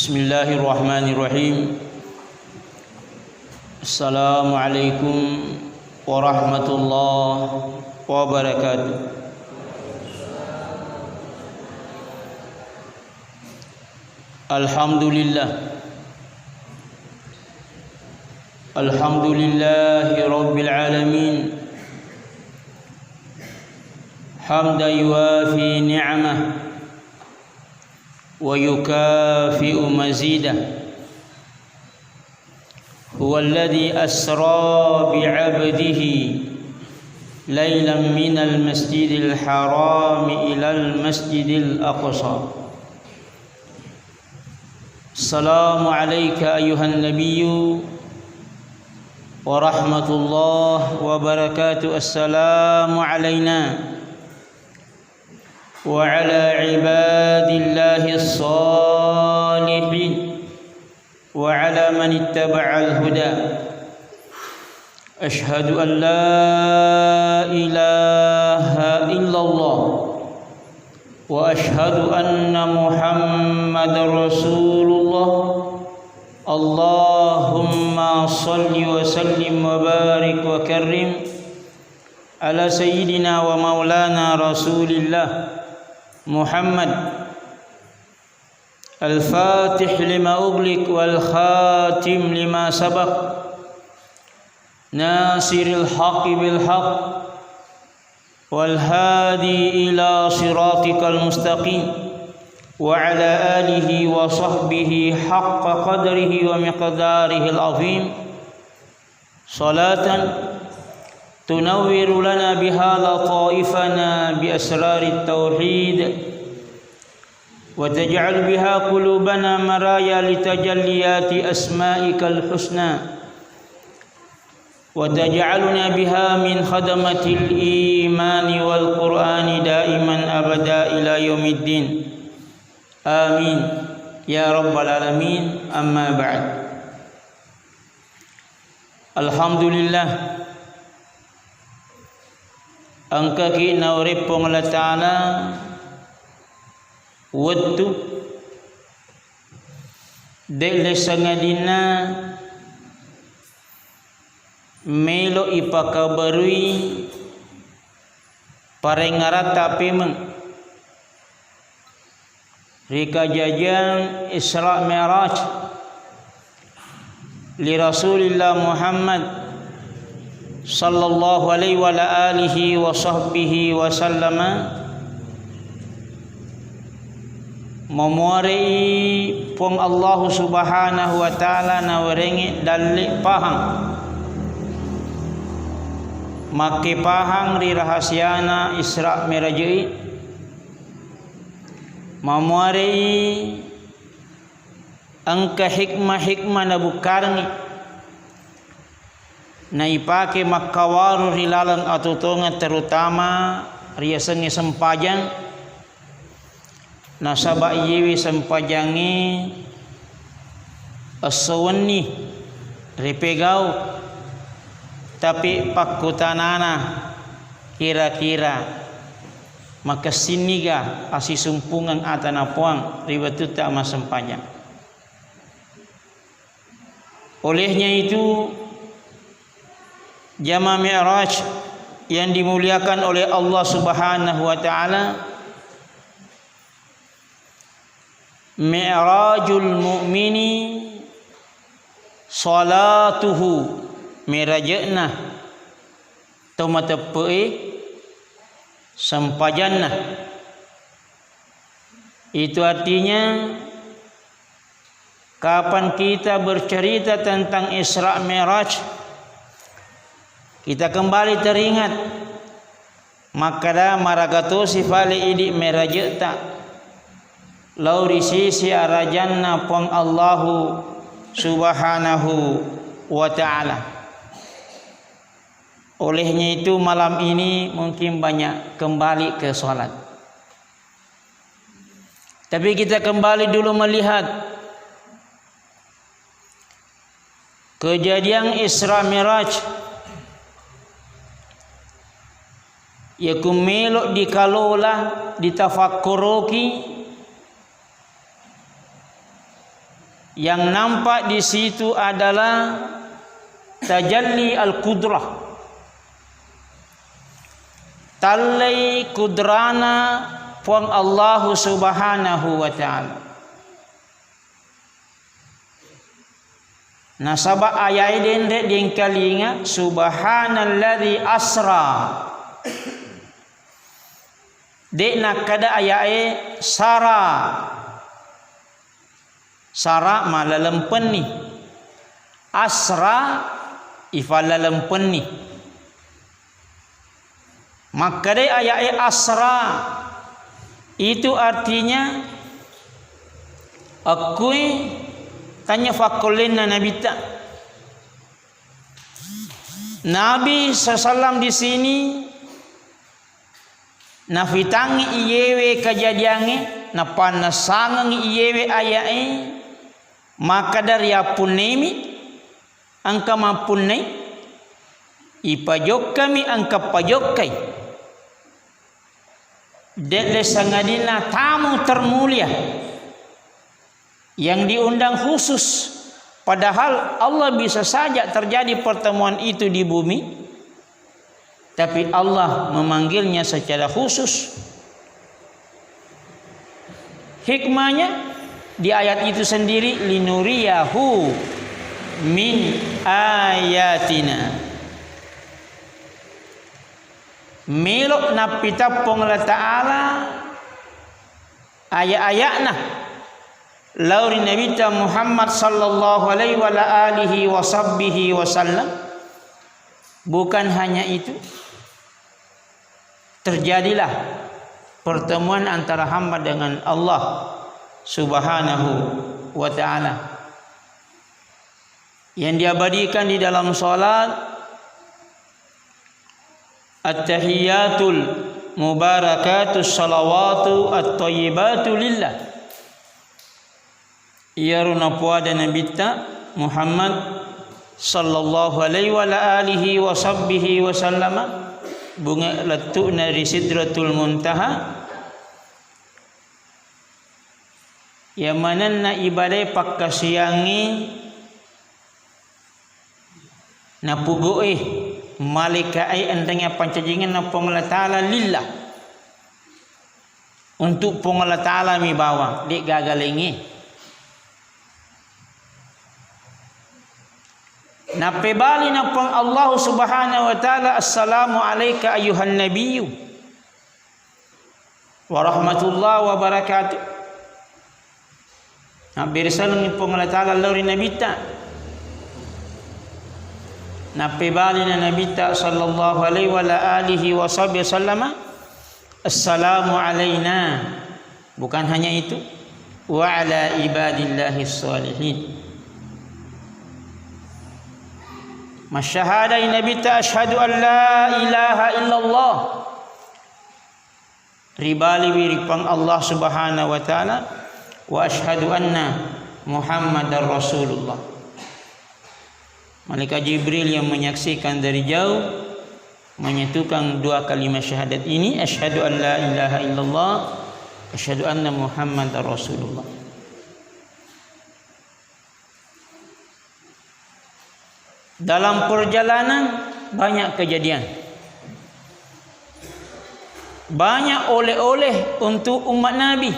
Bismillahirrahmanirrahim. Assalamualaikum warahmatullahi wabarakatuh. Alhamdulillahi rabbil alamin. Hamdan yuwafi ni'amah ويكافئ مزيده هو الذي أسرى بعبده ليلا من المسجد الحرام إلى المسجد الأقصى. السلام عليك أيها النبي ورحمة الله وبركاته. السلام علينا وعلى عباد الله الصالحين وعلى من اتبع الهدى. أشهد أن لا إله إلا الله وأشهد أن محمد رسول الله. اللهم صل وسلم وبارك وكرم على سيدنا ومولانا رسول الله محمد الفاتح لما أغلق والخاتم لما سبق ناصر الحق بالحق والهادي إلى صراطك المستقيم وعلى آله وصحبه حق قدره ومقداره العظيم. صلاة تنور لنا بها لطائفنا بأسرار التوحيد وتجعل بها قلوبنا مرايا لتجليات أسمائك الحسنى وتجعلنا بها من خدمة الإيمان والقرآن دائما أبدا إلى يوم الدين. آمين يا رب العالمين. أما بعد. الحمد لله angka kina uripong Allah Ta'ala waktu dele sangadina melo ipakabarui parengarata pemeng rika jajan Isra Mi'raj li Rasulillah Muhammad sallallahu alaihi wa alihi wa sahbihi wa sallama memuari pong Allah subhanahu wa ta'ala na warengi dalik pahang make pahang ri rahasiana Isra Mi'raj memuari angka hikmah-hikmah na bukarngi na ipake makawaru rilalan atutunga terutama riasangi sempajang nasaba iyewi sempajangi asawani ripegau tapi pakutanana kira-kira maka siniga asisumpungan atanapuang ribatuta mas sempajang. Olehnya itu Jamaah Mi'raj yang dimuliakan oleh Allah Subhanahu wa ta'ala, Mi'rajul mu'mini salatuhu mirajna tomatepei sampajanna. Itu artinya kapan kita bercerita tentang Isra Mi'raj kita kembali teringat makada maragato sifali idi merajeta lauri sisi arajanna pong Allahu subhanahu wa ta'ala. Olehnya itu malam ini mungkin banyak kembali ke salat. Tapi kita kembali dulu melihat kejadian Isra Mi'raj ya kumelo dikalola ditafakkuroki Yang nampak di situ adalah tajalli al-qudrah, tallai kudrana puang Allah subhanahu wa ta'ala. Nasaba ayat dendek dengkalinga subhanalladzi asra. Dek nak kada ayat sara. Sara malalempen ni. Asra ifalalempen ni. Maka dek ayat asra itu artinya akui tanya fakulina Nabi tak. Nabi sallallahu di sini na fitangi iyewe kejadiannya na panasangang iyewe ayae maka dari apunemi angka mapunai ipajok kami angka pajokkai dele sangadina tamu termulia yang diundang khusus, padahal Allah bisa saja terjadi pertemuan itu di bumi, tapi Allah memanggilnya secara khusus. Hikmahnya di ayat itu sendiri, linuriyahu min ayatina. Melok napita pong Allah Ta'ala ayat-ayatna lauri Nabi Muhammad sallallahu alaihi wa alihi wa sahbihi wasallam. Bukan hanya itu, terjadilah pertemuan antara hamba dengan Allah subhanahu wa ta'ala yang diabadikan di dalam salat at-tahiyatul mubarakatus salawatu at-tayyibatu lillah. Ya runa puada Nabi Muhammad sallallahu alaihi wa alihi wa sahbihi wa sallama bunga letukna di sidratul muntaha yang mana na ibadah pakkasiangi na pugoe malaikat entengnya pancajingan na Allah Ta'ala lillah untuk Allah Ta'ala mi bawa dek gagalengi na pebali na Allah subhanahu wa ta'ala assalamu alayka ayuhan nabiyyu wa rahmatullahi wa barakatuh. Na birisalang ni Allah Ta'ala lauri nabita na pebali na nabita sallallahu alaihi wa alihi wa sahbihi sallama assalamu alayna, bukan hanya itu, wa ala ibadillahi salihin. Masyahadai Nabi ta asyhadu an la ilaha illallah ribali wiripang Allah subhanahu wa ta'ala wa asyhadu anna Muhammadar Rasulullah. Malaikat Jibril yang menyaksikan dari jauh menyatukan dua kalimat syahadat ini, asyhadu an la ilaha illallah asyhadu anna Muhammadar Rasulullah. Dalam perjalanan banyak kejadian, banyak oleh-oleh untuk umat Nabi.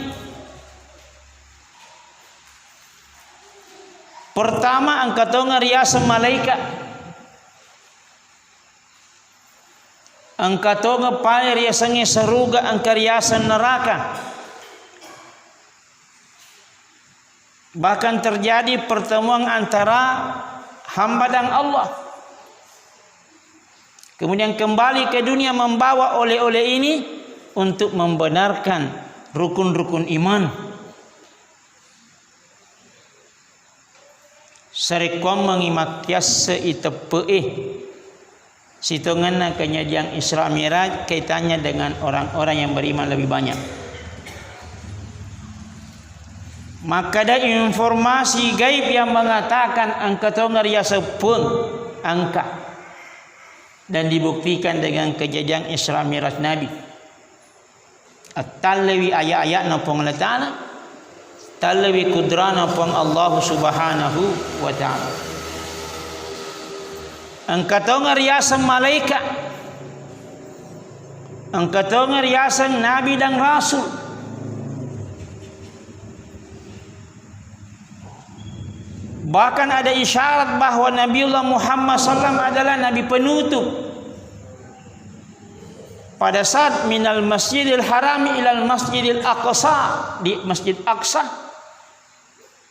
Pertama angkatonga riasa malaikat, angkatonga pai riasannya seruga angka riasan neraka. Bahkan terjadi pertemuan antara hamba dan Allah. Kemudian kembali ke dunia membawa oleh-oleh ini untuk membenarkan rukun-rukun iman. Sarekom mengimakias seitepeih situngan kejadian Isra Mi'raj kaitannya dengan orang-orang yang beriman lebih banyak. Maka ada informasi gaib yang mengatakan angka tongaria sepun angka dan dibuktikan dengan kejadian Isra Mi'raj Nabi. At-talawi ayat-ayat na Allah Ta'ala talawi kudrana pang Allah Subhanahu wa taala. Angkatong riasan malaikat, angkatong riasan nabi dan rasul. Bahkan ada isyarat bahawa Nabiullah Muhammad SAW adalah nabi penutup. Pada saat minal masjidil harami ilal masjidil aqsa, di masjid Aqsa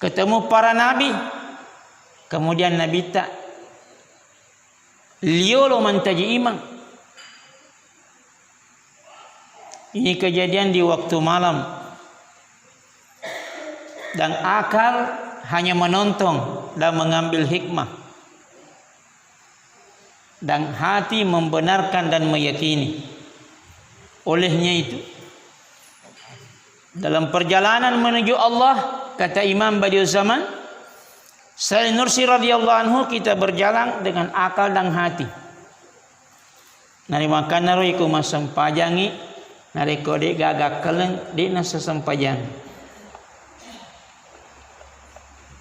ketemu para nabi, kemudian nabi tak liolo mantaji imam. Ini kejadian di waktu malam, dan akal hanya menonton dan mengambil hikmah, dan hati membenarkan dan meyakini. Olehnya itu, dalam perjalanan menuju Allah, kata Imam Badiul Zaman Said Nursi radhiyallahu anhu, kita berjalan dengan akal dan hati. Nari makan naru iku masampajangi, nari kode gagak keleng di nasa sampajang.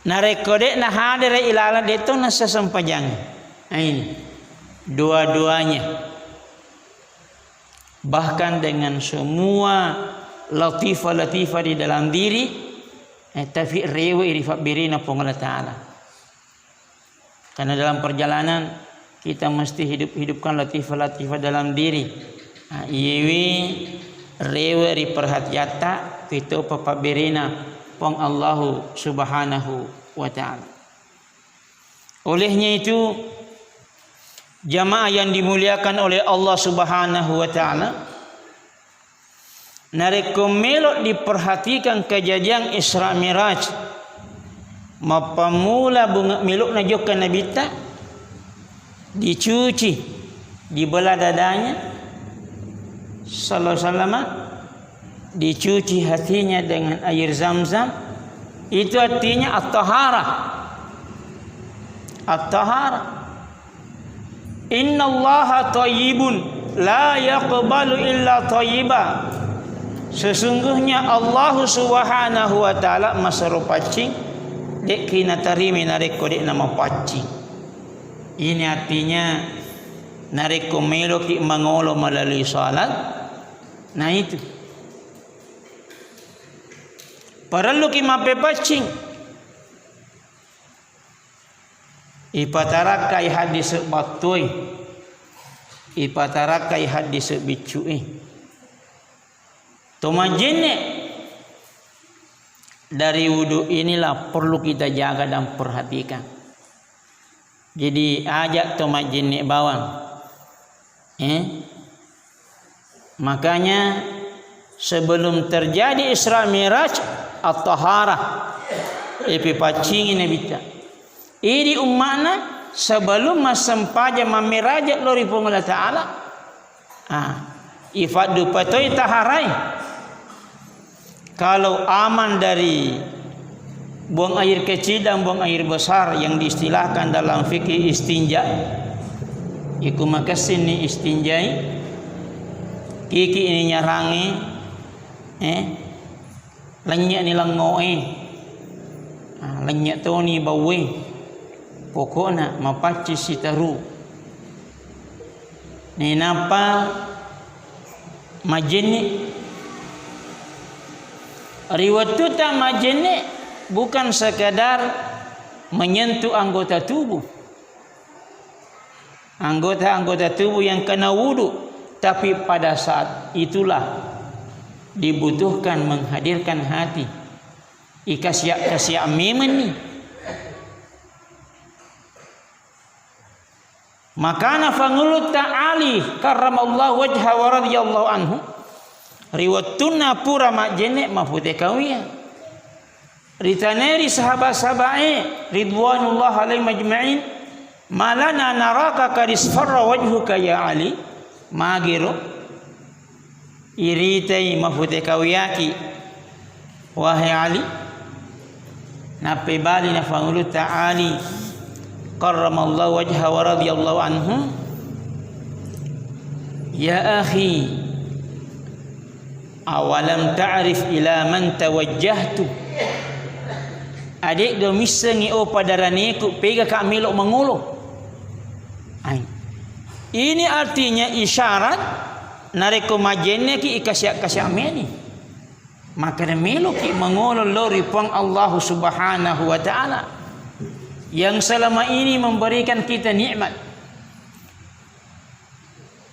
Nari kode nah hadir ilala itu nasa sampajang. Nah ini dua-duanya. Bahkan dengan semua latifah-latifah di dalam diri, tapi rewe irifabirina pong Allah Ta'ala. Karena dalam perjalanan kita mesti hidupkan latifah-latifah dalam diri. Iwi rewe riperhatiata itu papabirina pong Allah Subhanahu wa Ta'ala. Olehnya itu, jamaah yang dimuliakan oleh Allah Subhanahu wa Ta'ala, nareko melok diperhatikan kejadian Isra Miraj. Mapamula bunga melok najokan Nabi tak dicuci, dibelah dadanya sallallahu alaihi wasallam, dicuci hatinya dengan air Zam-Zam. Itu artinya at-taharah. At-taharah. Inna Allaha tayyibun la yaqbalu illa tayyiba. Sesungguhnya Allah Subhanahu wa Ta'ala masaro pacing dek kina tarimi nareko dek nama pacing. Ini artinya nareko meloki mangolo melalui salat. Nah itu perlu ki mape pacing. Ipatarakai hadis batui, ipatarakai hadis bicui. Tomajene dari wudu inilah perlu kita jaga dan perhatikan. Jadi ajak tomajene bawang. Makanya sebelum terjadi Isra Miraj, at-taharah, ipipacing ini bita. Ini ummana sebelum masampaja mamirajat lori Allah Ta'ala. Ifadu patoi taharai. Kalau aman dari buang air kecil dan buang air besar yang diistilahkan dalam fikih istinja, iku makasin ni istinjai, kiki ini nyarangi, lenyak ni lengoe, lenyak tu ni bawe. Pokoknya mapaci sitaru. Ni napa majene? Riwatuta majene bukan sekadar menyentuh anggota tubuh. Anggota-anggota tubuh yang kena wudu, tapi pada saat itulah dibutuhkan menghadirkan hati. Ikasya mimen ni. Makana fangulut ta'ali karramallahu wajha wa radiyallahu anhu, riwatuna pura majene mafute kawia ritaneri sahabat-sahabat ridwanullah alaihim majma'in, malana naraka kadisfarra wajhuka ya Ali, magiro iritai mafute kawiyaki wahai Ali, nape bali na fangulut ta'ali karramallahu wajha wa radiyallahu anhu, ya akhi awalam ta'rif ila man tawajjahtu adik gemisa ngio padarane ku pega ka melok mangolo. Ini artinya isyarat nareko majenne ki ikasya meni. Maka melok ki mangolo lori pang Allah Subhanahu wa taala yang selama ini memberikan kita nikmat.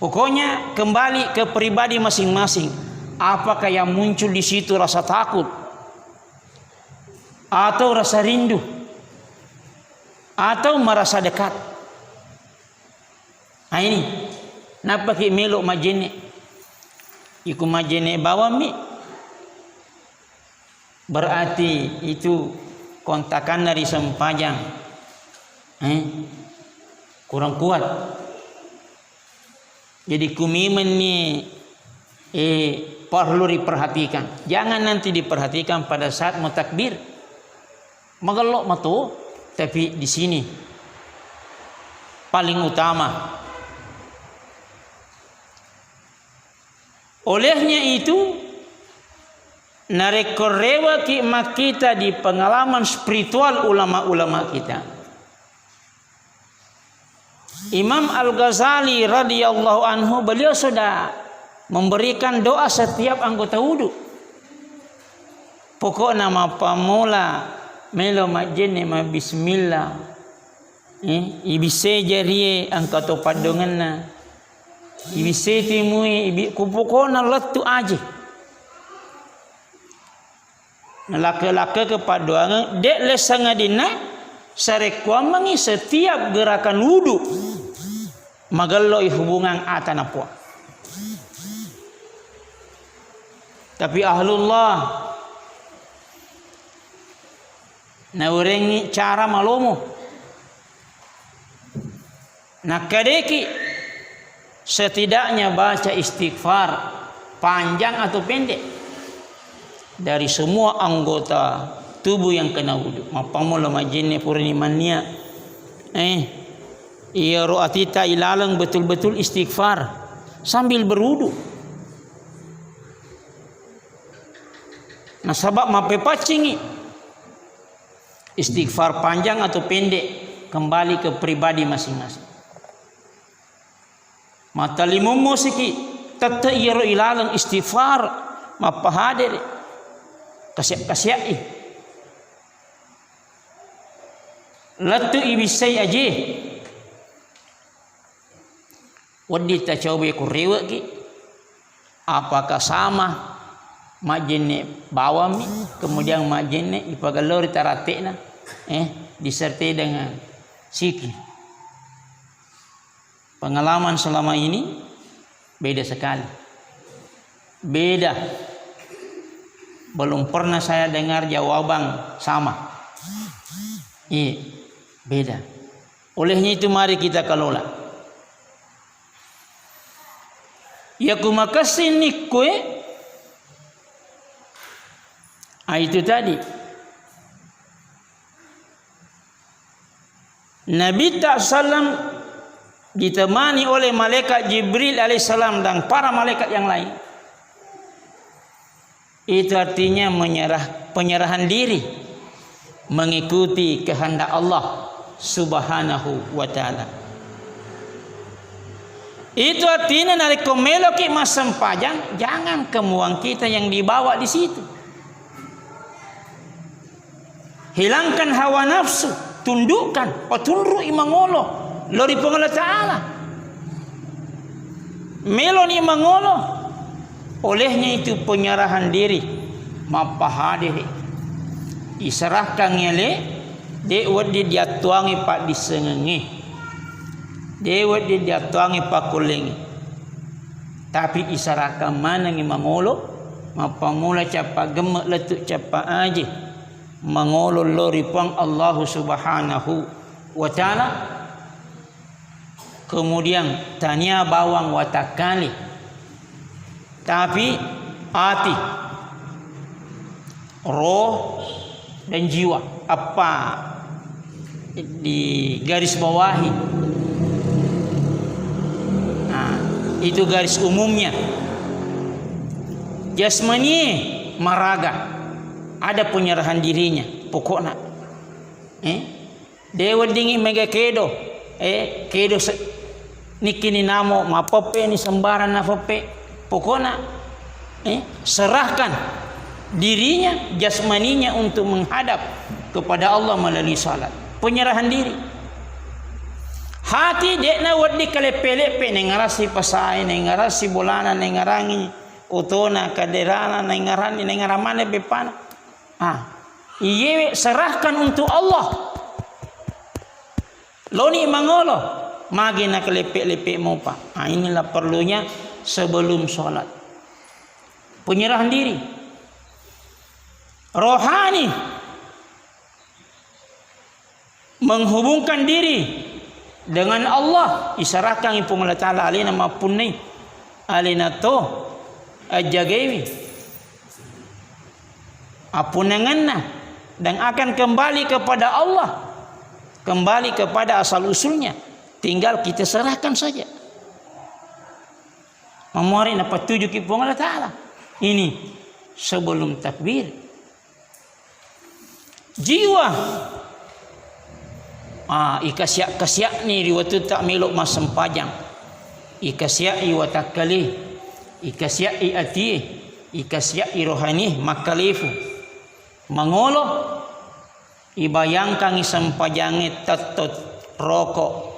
Pokoknya kembali ke pribadi masing-masing. Apakah yang muncul di situ rasa takut atau rasa rindu atau merasa dekat? Ini napa ki melok majene iku majene bawami berarti itu kontakan dari sempajang kurang kuat. Jadi kumimen ni perlu diperhatikan. Jangan nanti diperhatikan pada saat mau takbir. Magelok matu, tapi di sini paling utama. Olehnya itu narekorewa kita di pengalaman spiritual ulama-ulama kita. Imam Al-Ghazali radhiyallahu anhu beliau sudah memberikan doa setiap anggota wudu. Pokok nama pamula melo majene ma bismillah. Ibise jarie angkato padonganna. Ibise timui ibi kupokona letu aje. Laka-laka kepadoangan dek lesangadina sarekwamang setiap gerakan wudu magalloi hubungan atanapwa. Tapi ahlullah naurengi cara malomo nakadeki setidaknya baca istighfar panjang atau pendek dari semua anggota tubuh yang kena wudu. Mapamula majinne purnimania iya ro'atita ilalang betul-betul istighfar sambil berwudu. Nah sebab mapepacingi istighfar panjang atau pendek kembali ke pribadi masing-masing. Mata limu musiki tata iro ilalang istighfar mapahadir kasyak-kasyai latu ibisai aje wadi ta coba kurewa ki apakah sama majene bawami kemudian majene ipagalori taratekna disertai dengan sikir. Pengalaman selama ini beda sekali. Beda. Belum pernah saya dengar jawaban sama. Iya, beda. Olehnya itu mari kita kelola. Ya kumakasih nikwe. Itu tadi. Nabi SAW ditemani oleh malaikat Jibril alaihissalam dan para malaikat yang lain. Itu artinya penyerahan diri mengikuti kehendak Allah Subhanahu wa taala. Itu artinya nalika meloki masam pajang jangan kemuang kita yang dibawa di situ. Hilangkan hawa nafsu, tundukkan, patundru imangolo lori pengolah ta'ala. Melon imangolo, olehnya itu penyerahan diri, mapahadir, diserahkan ngele, dewat diatuangi pak disengengi, dewat diatuangi pak kulengi. Tapi isarahkan mana imangolo, mapamula capa gemek letuk capa aje. Mengolol lori pang Allah Subhanahu wa taala. Kemudian tanya bawang watakali. Tapi hati, roh dan jiwa apa di garis bawahi. Nah, itu garis umumnya. Jasmani maraga ada penyerahan dirinya pokoknya dewa dingi mega kedo kedo nikini namo mapope ni sembaran na pope pokona serahkan dirinya jasmaninya untuk menghadap kepada Allah melalui salat, penyerahan diri. Hati dek na wadi kalepe-lepe nengarasi pasai nengarasi bolana nengarangi utona kaderana nengarani nengaramane bepana. Iye serahkan untuk Allah. Loni mangolo magi nak lepek-lepek mopa. Inilah perlunya sebelum sholat. Penyerahan diri. Rohani. Menghubungkan diri dengan Allah. Isyaratkan ipu Allah Ta'ala alina mapunni. Alina to ajagawi. Apunanganna. Dan akan kembali kepada Allah. Kembali kepada asal usulnya. Tinggal kita serahkan saja. Memori apa tujuh kipung Allah Ta'ala. Ini sebelum takbir. Jiwa. Ikasyak ni riwatu tak meluk mas sempajang. Ikasyak iwatak kali. Ikasyak iati. Ikasyak rohani makalifu. Mangolo. Ibayangkan isempajangit tatot rokok.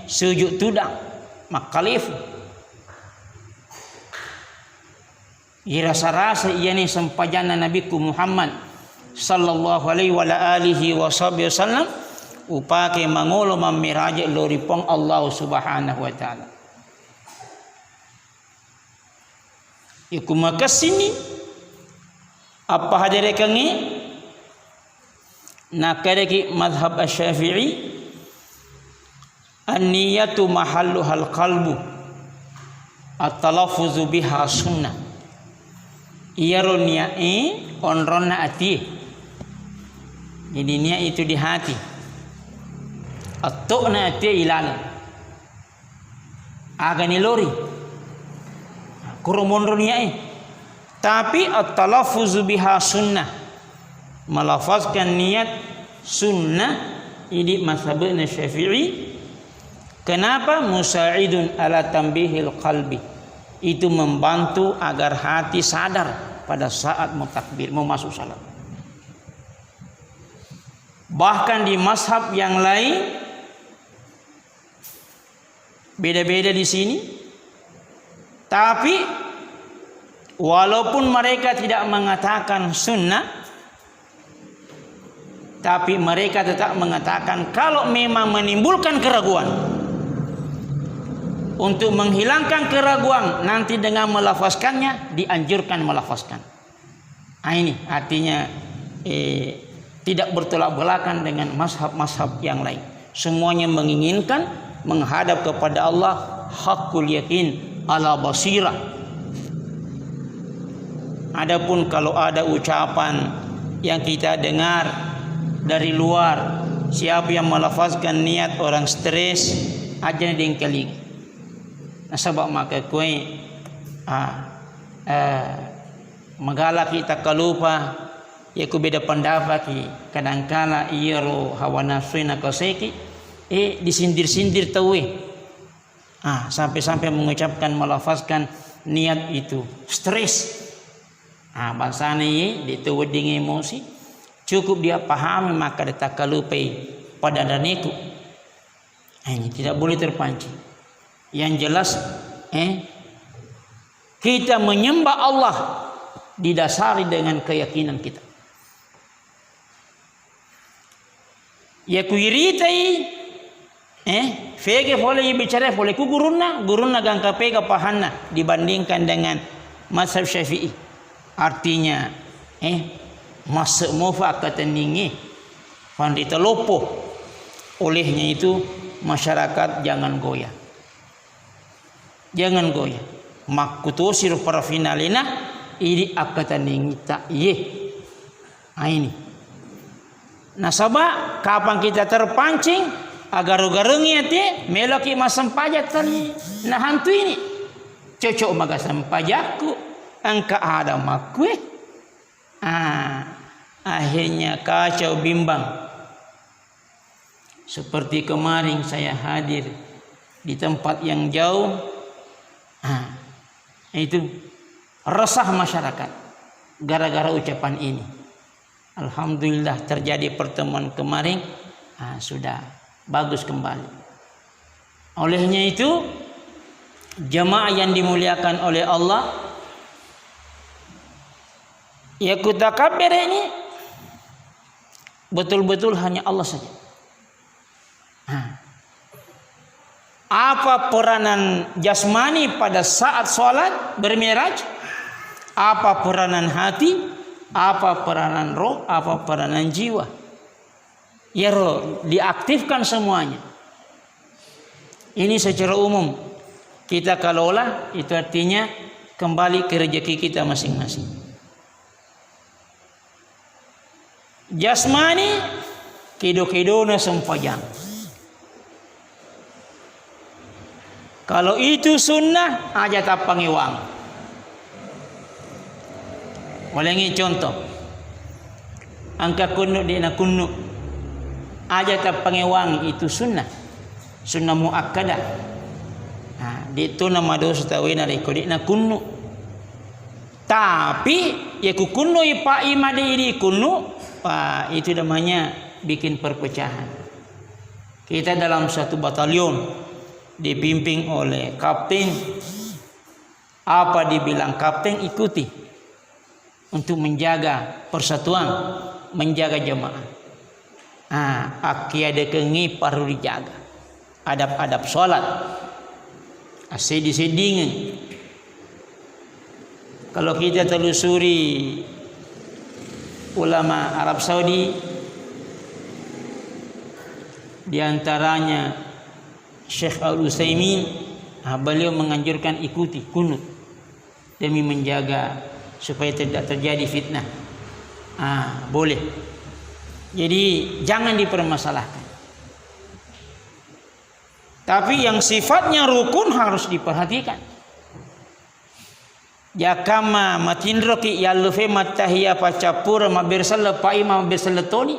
Sujud tudang makalifu. Irasa-rasa ia ni sempajana Nabiku Muhammad sallallahu alaihi wa alihi wasallam upake mangolo mamiraja loripong Allah subhanahu wa ta'ala. Iku makasini apa hadere kangi nakadeki madhab asy-Syafi'i an-niyatu mahalluhal qalbu at-talaffuzu biha sunnah. Iyaro niai onronna ati. Jadi niat itu di hati. Atokna ati ilala. Agani lori. Kurumonro niai. Tapi at-talaffuzu biha sunnah. Melafazkan niat sunnah ini mazhabna Syafi'i. Kenapa? Musa'idun ala tambihil qalbi. Itu membantu agar hati sadar pada saat mau takbir, mau masuk salat. Bahkan di mazhab yang lain beda-beda di sini. Tapi walaupun mereka tidak mengatakan sunnah, tapi mereka tetap mengatakan kalau memang menimbulkan keraguan, untuk menghilangkan keraguan nanti dengan melafazkannya dianjurkan melafazkan. Ini artinya tidak bertolak belakang dengan mazhab-mazhab yang lain. Semuanya menginginkan menghadap kepada Allah haqqul yakin ala basirah. Adapun kalau ada ucapan yang kita dengar dari luar, siapa yang melafazkan niat orang stres aja dengkeling. Sebab maka kue magala kita kalupa ya ku beda pendapat ki kadangkala iro hawa nafsu na koseki disindir-sindir tawe sampai mengucapkan melafazkan niat itu stres bahasanya ditaweding emosi cukup dia pahami maka dia kalupai pada daniku ini tidak boleh terpancing. Yang jelas kita menyembah Allah didasari dengan keyakinan kita. Ya kuiritai fege boleh bicara boleh ku guruna gangka pega pahanna dibandingkan dengan mazhab Syafi'i. Artinya masuk mufakat ningi pandita lopo. Olehnya itu masyarakat jangan goyah. Jangan goyah. Makutosir para finalina ini akatan ngita ye. Ini. Nasaba kapan kita terpancing agar-agarengnya te meloki masam pajak tadi. Nah hantu ini cocok magasam pajakku angka ada makwe. Akhirnya kacau bimbang. Seperti kemarin saya hadir di tempat yang jauh, itu resah masyarakat gara-gara ucapan ini. Alhamdulillah terjadi pertemuan kemarin, sudah bagus kembali. Olehnya itu, jemaah yang dimuliakan oleh Allah, ya kutakabir ini betul-betul hanya Allah saja. Apa peranan jasmani pada saat sholat bermiraj? Apa peranan hati? Apa peranan roh? Apa peranan jiwa? Ya roh, diaktifkan semuanya. Ini secara umum kita kelola, itu artinya kembali ke rezeki kita masing-masing. Jasmani kido-kidona sempajang. Kalau itu sunnah, aja tapangi wang. Walengi contoh, angka kunuk di na kunuk, aja tapangi wang itu sunnah, sunnah muakkadah. Di itu nama dosa tawina reko di na kunuk. Tapi ya ku kunuk ipa ima di kunuk, itu namanya bikin perpecahan. Kita dalam satu batalion dipimpin oleh kapten, apa dibilang kapten ikuti untuk menjaga persatuan, menjaga jemaah. Akiade kengi perlu dijaga, adab-adab sholat, sedih-sedingin. Kalau kita telusuri ulama Arab Saudi, diantaranya Syekh Al-Utsaimin, beliau menganjurkan ikuti kunut demi menjaga supaya tidak terjadi fitnah. Boleh. Jadi jangan dipermasalahkan. Tapi yang sifatnya rukun harus diperhatikan. Ya kama matindroki yalufe matahiyya pacapura mabirsala paima mabirsalatoni.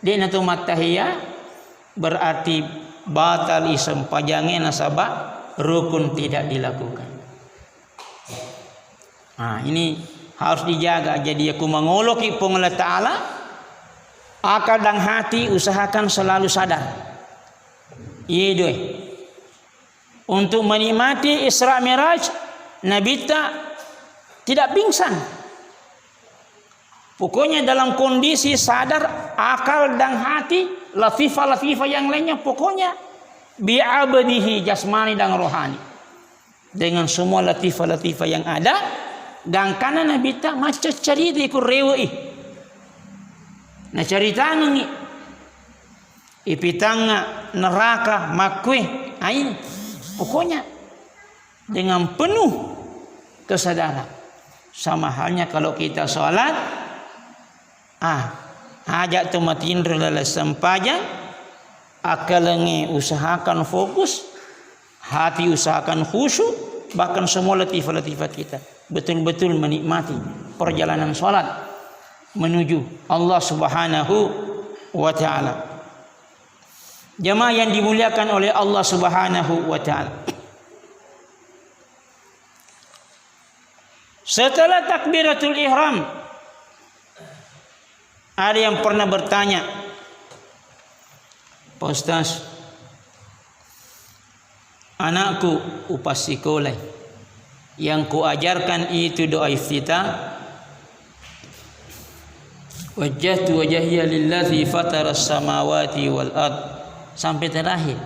Dia natu matahiyya berarti batal isem pajangnya nasabah rukun tidak dilakukan. Ini harus dijaga. Jadi aku mengoloki pengolah Ta'ala, akal dan hati usahakan selalu sadar. Iya doi. Untuk menikmati Isra Miraj, Nabi tidak pingsan. Pokoknya dalam kondisi sadar, akal dan hati, latifah yang lainnya, pokoknya bi'abadihi jasmani dan rohani, dengan semua latifah yang ada. Dan karena Nabi tak macam cerita ikut rewai, nah cerita ngi ipitanga neraka makwe, ini pokoknya dengan penuh kesadaran. Sama halnya kalau kita sholat, ajak tumatin relala sempajang, akalangi usahakan fokus, hati usahakan khusyuk, bahkan semua latifah kita betul-betul menikmati perjalanan sholat menuju Allah Subhanahu wa Ta'ala. Jemaah yang dimuliakan oleh Allah Subhanahu wa Ta'ala, setelah takbiratul ihram, ada yang pernah bertanya, Pak Ustaz, anakku upas sekolah, yang kuajarkan itu doa iftitah, wajjahtu wajhiya lillazi fataras samawati wal ard, sampai terakhir.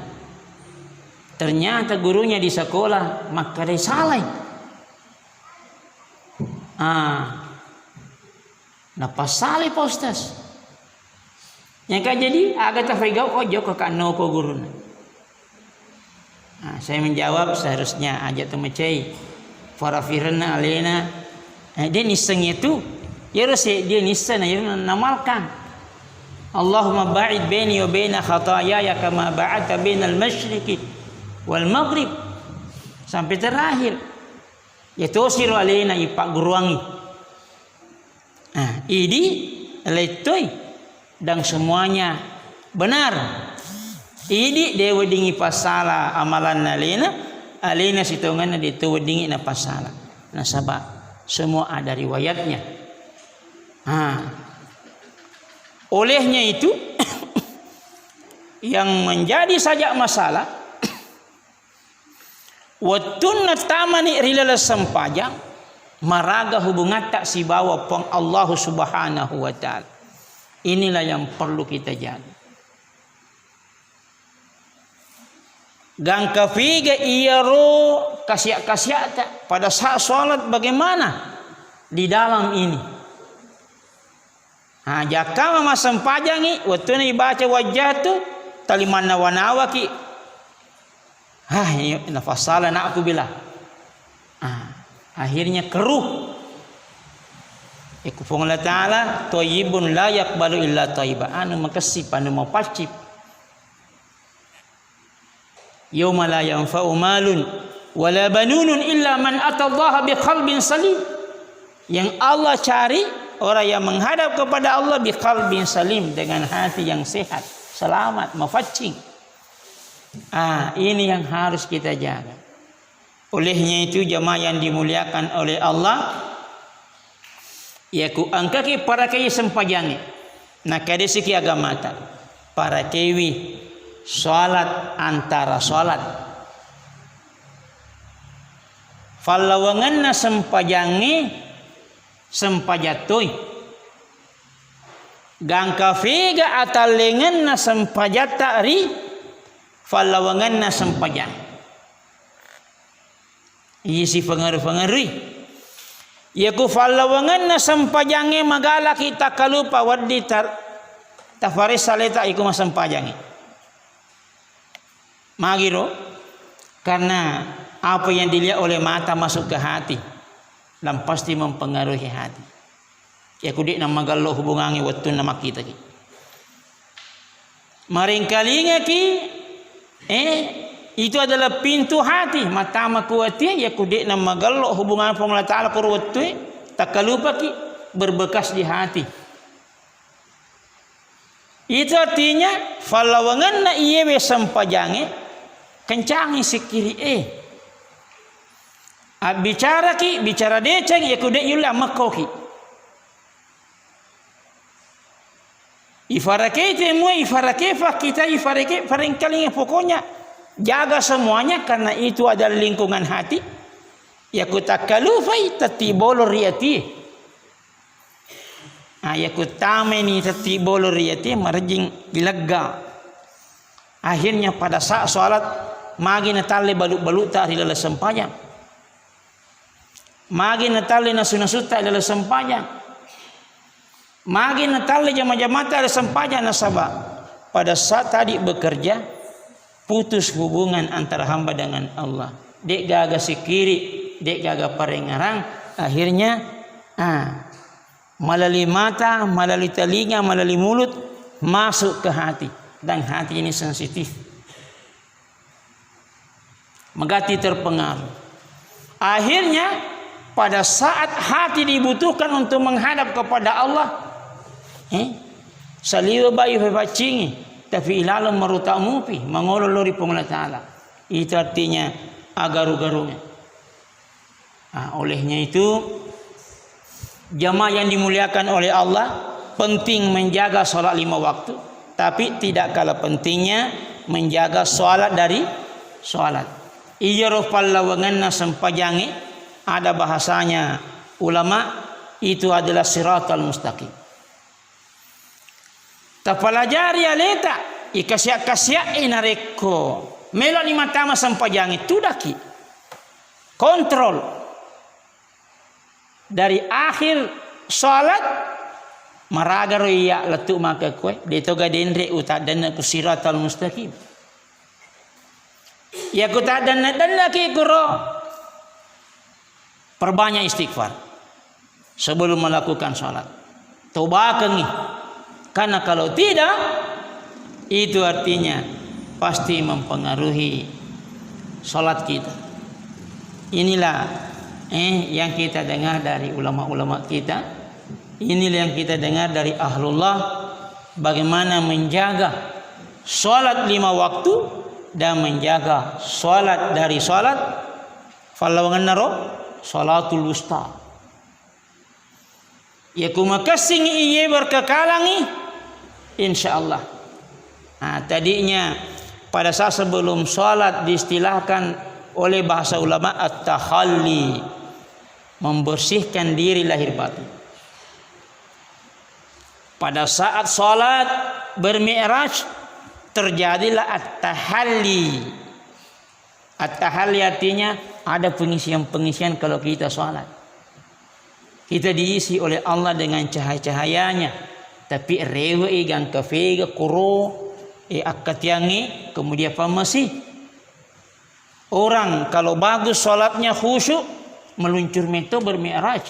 Ternyata gurunya di sekolah maka dia salah. Napa salah Pak Ustaz? Yang kan jadi agak tafigau ojo ke kano ko guru. Saya menjawab seharusnya aja temecai farafirna alena. Dia niseng itu, ya dia niseng ya namalkan. Allahumma ba'id baini wa baina khataayaya kama ba'adta bainal masyriqi wal maghrib, sampai terakhir. Ya tosir alena ipak guruangi. Ini letoi dan semuanya benar. Idi dia wedingi pasala amalan nalina, alina sitongan dia tu wedingi na pasala. Nasabah semua ada riwayatnya. Olehnya itu yang menjadi saja masalah watun tamani rilala sempajang maraga hubungan tak si bawa pang Allah Subhanahu wa taala. Inilah yang perlu kita jaga. Gang kafiga iyaro kasya-kasya pada saat sholat bagaimana di dalam ini. Jaka mama sempajangi waktu ni baca wajah tu taliman nawa ki. Ini nafas salah nak aku bilang. Akhirnya keruh. Ikufung Allah Ta'ala thayyibun la yaqbalu illa thayyiban. Anu makasih anu mau pacip. Yauma la yanfa'u malun wala banunun illa man atallaha biqalbin salim. Yang Allah cari orang yang menghadap kepada Allah biqalbin salim, dengan hati yang sehat, selamat, mafaccing. Ini yang harus kita jaga. Olehnya itu jemaah yang dimuliakan oleh Allah, yaku angkaki para kaya sempajangi. Nah kade siki agama ta. Para kewi salat antara salat. Fallawanganna sempajangi sempajatoy. Gangka figa atalenganna sempajatari fallawanganna sempajang. Isi pengaruh-pengaruh. Yaku fallawanganna sempajangi magala kita kalupa waddi tafaris saleta iku masempajangi. Magiro karena apa yang dilihat oleh mata masuk ke hati dan pasti mempengaruhi hati. Ya kudik nama gallo hubungangi waktu nama kita ki. Maringkalinya ki itu adalah pintu hati mata makuati ya kudik nama gallo hubungan Allah Taala kurwatu tak lupa ki berbekas di hati. Itu artinya falawanganna iyewe sampajange kencangi sikiri bicara deceng ya kude yula makoki ifarake temu ifarake fa kita ifarake paringkali pokoknya jaga semuanya karena itu adalah lingkungan hati ya kutakalufai tatibolo riyati ya kutameni tatibolo riyati marjing bilaga. Akhirnya pada saat salat magi natale balut-balut ta rilala sempajang. Magi natale nasunasuta rilala sempajang. Magi natale jama-jamata rilala sempajang nasaba. Pada saat tadi bekerja putus hubungan antara hamba dengan Allah. Dek gaga sikiri, dek gaga parengarang, akhirnya melalui mata, melalui telinga, melalui mulut masuk ke hati. Dan hati ini sensitif. Megati terpengaruh. Akhirnya pada saat hati dibutuhkan untuk menghadap kepada Allah, saliwa bayu facingi, tapi ilalam marutamupi, mengololori pengolah Ta'ala. Itu artinya agaru-garunya. Olehnya itu jamaah yang dimuliakan oleh Allah penting menjaga salat 5 waktu. Tapi tidak kalah pentingnya menjaga salat dari salat. Iyaro pallawanganna sempajangi ada bahasanya ulama itu adalah siratal mustaqim. Tapalajari aleta ikasya-kasya inareko melo ni matama sempajangi tudaki kontrol dari akhir salat maraga roya letuk maka kue detoga dendre uta dan kusiratal mustaqim ya kuta dan laki kuro perbanyak istighfar sebelum melakukan salat taubakan nih karena kalau tidak itu artinya pasti mempengaruhi salat kita. Inilah yang kita dengar dari ulama-ulama kita. Inilah yang kita dengar dari ahlullah bagaimana menjaga salat 5 waktu dan menjaga salat dari salat falawangan naro salatul wusta. Ya kumakasing iye berkekalangi insyaallah. Nah, tadinya pada saat sebelum salat diistilahkan oleh bahasa ulama at-takhalli, membersihkan diri lahir batin. Pada saat salat bermi'raj terjadilah at-tahalli. At-tahalli artinya ada pengisian-pengisian kalau kita salat. Kita diisi oleh Allah dengan cahaya-cahayanya. Tapi rewe igan kafega kuro akatiangi kemudian pamasi. Orang kalau bagus salatnya khusyuk meluncur meto bermi'raj.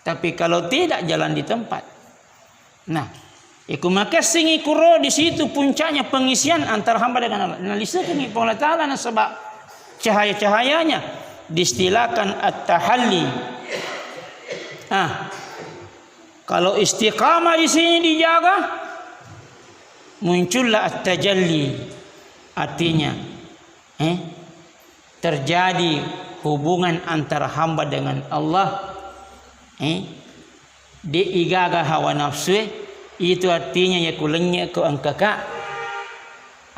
Tapi kalau tidak jalan di tempat. Nah, iku maka singi kuro di situ puncaknya pengisian antara hamba dengan Allah. Nah, lisan ini Allah Taala sebab cahaya-cahayanya distilahkan at-tahalli. Kalau istiqamah di sini dijaga, muncullah at-tajalli. Artinya, terjadi hubungan antara hamba dengan Allah. Di igaga hawa nafsu itu artinya ya kulenya ke angkaka.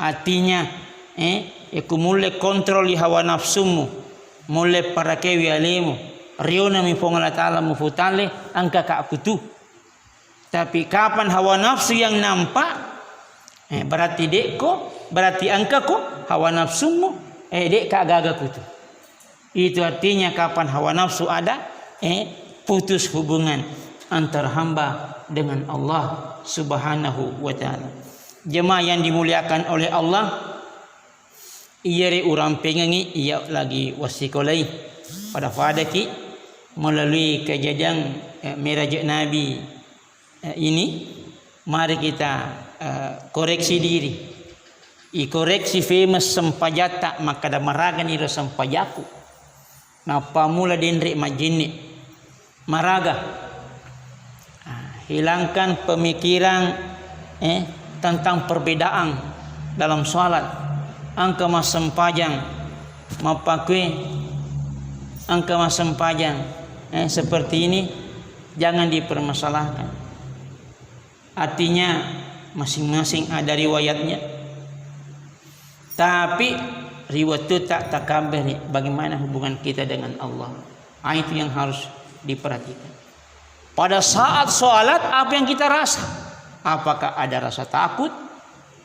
Artinya ya kumule kontrol di hawa nafsumu, mulai para kewi alemu riona mi Allah Taala mufutale angkaka akutu. Tapi kapan hawa nafsu yang nampak berarti dekko, berarti angkako hawa nafsumu dek kagaga kutu. Itu artinya kapan hawa nafsu ada putus hubungan antara hamba dengan Allah Subhanahu wa taala. Jemaah yang dimuliakan oleh Allah, iyare urang pengengi ia lagi wasikolai pada fadaki melalui kejadian Miraj Nabi ini, mari kita koreksi diri. Koreksi famous sempajata maka da maraga iro sempajaku. Napa mula denri majini maraga. Hilangkan pemikiran tentang perbedaan dalam salat. Angka mas sempajang mapakwe angka mas sempajang seperti ini jangan dipermasalahkan. Artinya masing-masing ada riwayatnya. Tapi riwayat itu tak takabur bagaimana hubungan kita dengan Allah. Itu yang harus diperhatikan. Pada saat sholat apa yang kita rasa? Apakah ada rasa takut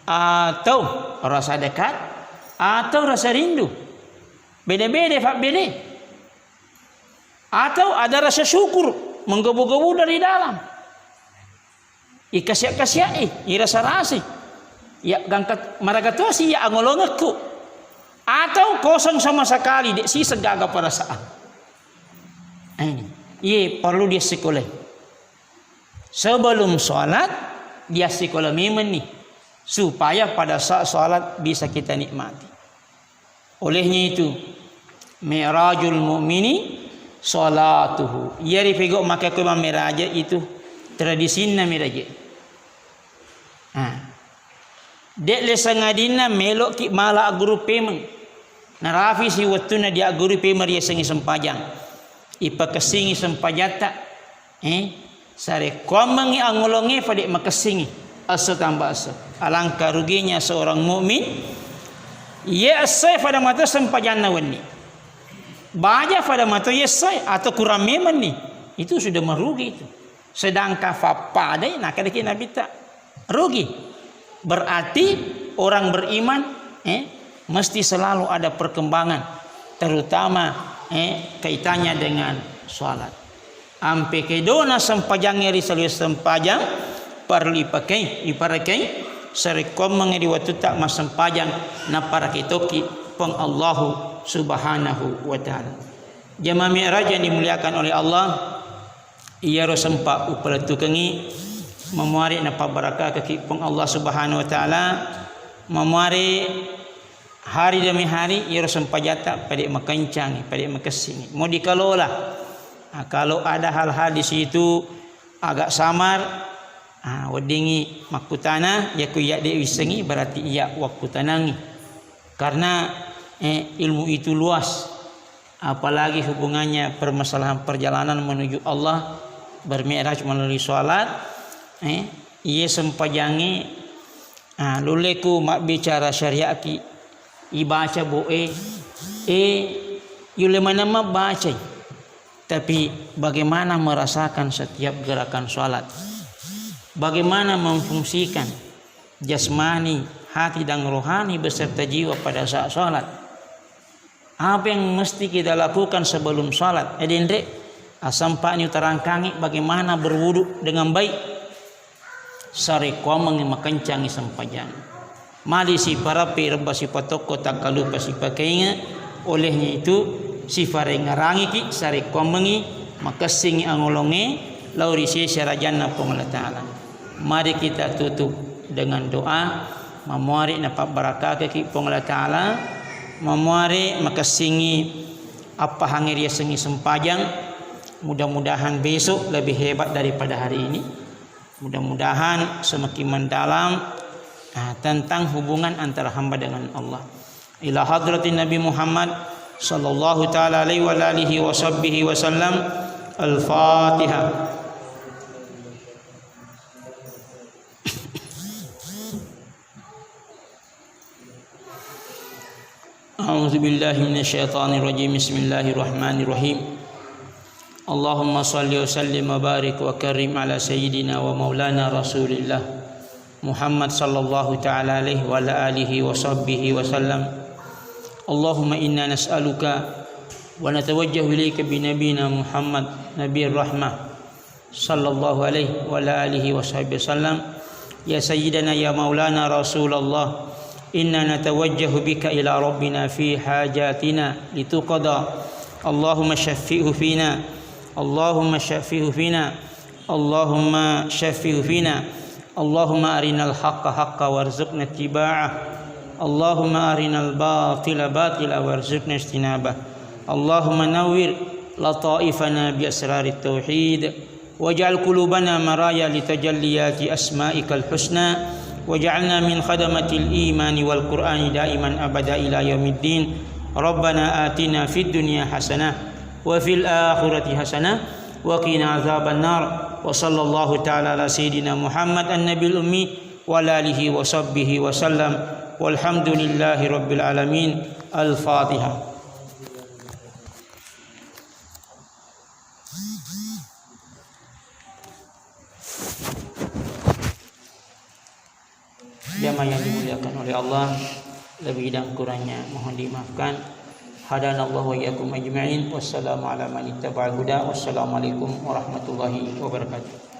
atau rasa dekat atau rasa rindu? Beda-beda Pak beda. Atau ada rasa syukur menggebu-gebu dari dalam. Ikasya-kasya rasa rasa. Ya gangkat maragatosi ya angolongaku. Atau kosong sama sekali dek si segaga perasaan. Ini perlu dia sekolah. Sebelum sholat dia sekolah memang nih supaya pada saat sholat bisa kita nikmati. Olehnya itu mi'rajul mu'mini sholatuhu. Ia dipegok maka kema miraja itu tradisinya miraja. Dek lesangadina melok ki mala guru pemeng. Narafi si watuna dia guru pemer ya sengi sempajang. Ipa kesingi sempajata sare komangi angolongi pada makasingi asa tambah asa. Alangkah ruginya seorang mukmin ya asai pada mata sempajana wani. Baja pada mata yesai atau kurang memang nih. Itu sudah merugi itu. Sedangkan fapada nak ada Nabi tak rugi. Berarti orang beriman mesti selalu ada perkembangan terutama kaitannya dengan salat. Ampe kedona sempajang ri salih sempajang parli pakai serekom mengedi waktu tak mas sempajang na para kitoki peng Allahu Subhanahu wa taala. Jamaah Mi'raj yang dimuliakan oleh Allah, ia ro sempa upaletukengi memuari napa barakah kaki peng Allah Subhanahu wa taala, memuari hari demi hari ia ro sempajata pada makancangi pada makasini mau dikalola. Kalau ada hal-hal di situ agak samar, Wadingi makutana yaku ya de wisengi berarti iya waktu tanangi. Karena ilmu itu luas, apalagi hubungannya permasalahan perjalanan menuju Allah bermi'raj melalui salat. Ia sempajangi luleku mak bicara syariat ki ibaca boe yule mana mak baca, tapi bagaimana merasakan setiap gerakan salat, bagaimana memfungsikan jasmani, hati dan rohani beserta jiwa pada saat salat. Apa yang mesti kita lakukan sebelum salat? Edendre asampa ni terangkangi bagaimana berwudu dengan baik. Sari komeng makancangi sampajang. Mali si parapi reba si patoko tak kalupa si pakainya. Olehnya itu si fare ngarangi ki sari komengi makasingi angolonge lauri si syarajanna pong Allah Ta'ala. Mari kita tutup dengan doa memuari napak barakah ki pong Allah Ta'ala, memuari makasingi apa hangir sengi sempajang. Mudah-mudahan besok lebih hebat daripada hari ini. Mudah-mudahan semakin mendalam tentang hubungan antara hamba dengan Allah. Ila hadratin Nabi Muhammad sallallahu taala alaihi wa alihi wa sahbihi wasallam. Al-Fatihah. A'udzu billahi minasyaitonir rajim. Bismillahirrahmanirrahim. Allahumma salli wa sallim wa barik wa karim ala sayyidina wa maulana Rasulillah Muhammad sallallahu ta'ala alaihi wa ala alihi wa sahbihi wa sallam. Allahumma inna nas'aluka wa natawajjahu ilayka bi nabiyina Muhammad nabiyir rahmah sallallahu alaihi wa ala alihi wa sahbihi wa sallam. Ya sayyidana ya maulana Rasulullah, inna natawajjahu bika ila rabbina fi hajatina lituqada. Allahumma syaffi'hu fina, Allahumma syaffi'hu fina, Allahumma syaffi'hu fina. Allahumma arinal haqqa haqqa warzuqna ittiba'ah, Allahumma arinal batila batila warzuqna ijtinabah. Allahumma nawwir lataifana bi asrarit tauhid waj'al qulubana maraya litajalliyati asma'ikal husna waj'alna min khadamatil imani wal qur'ani daiman abada ila yaumiddin. Rabbana atina fid dunya hasanah wa fil akhirati hasanah wa qina azaban nar. Wa sallallahu ta'ala ala sayyidina Muhammad an-nabil ummi wa alihi wa sahbihi wa sallam. Walhamdulillahi rabbil alamin. Al-Fatihah. Jamaah yang dimuliakan oleh Allah, lebih dan kurangnya mohon dimaafkan. Hadanallahu wa iyyakum ajma'in. Wassalamu ala man ittaba'al huda. Wassalamualaikum warahmatullahi wabarakatuh.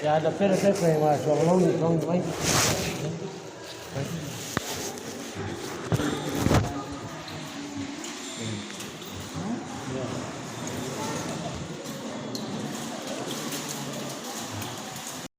Ya ada pera saya masuk long long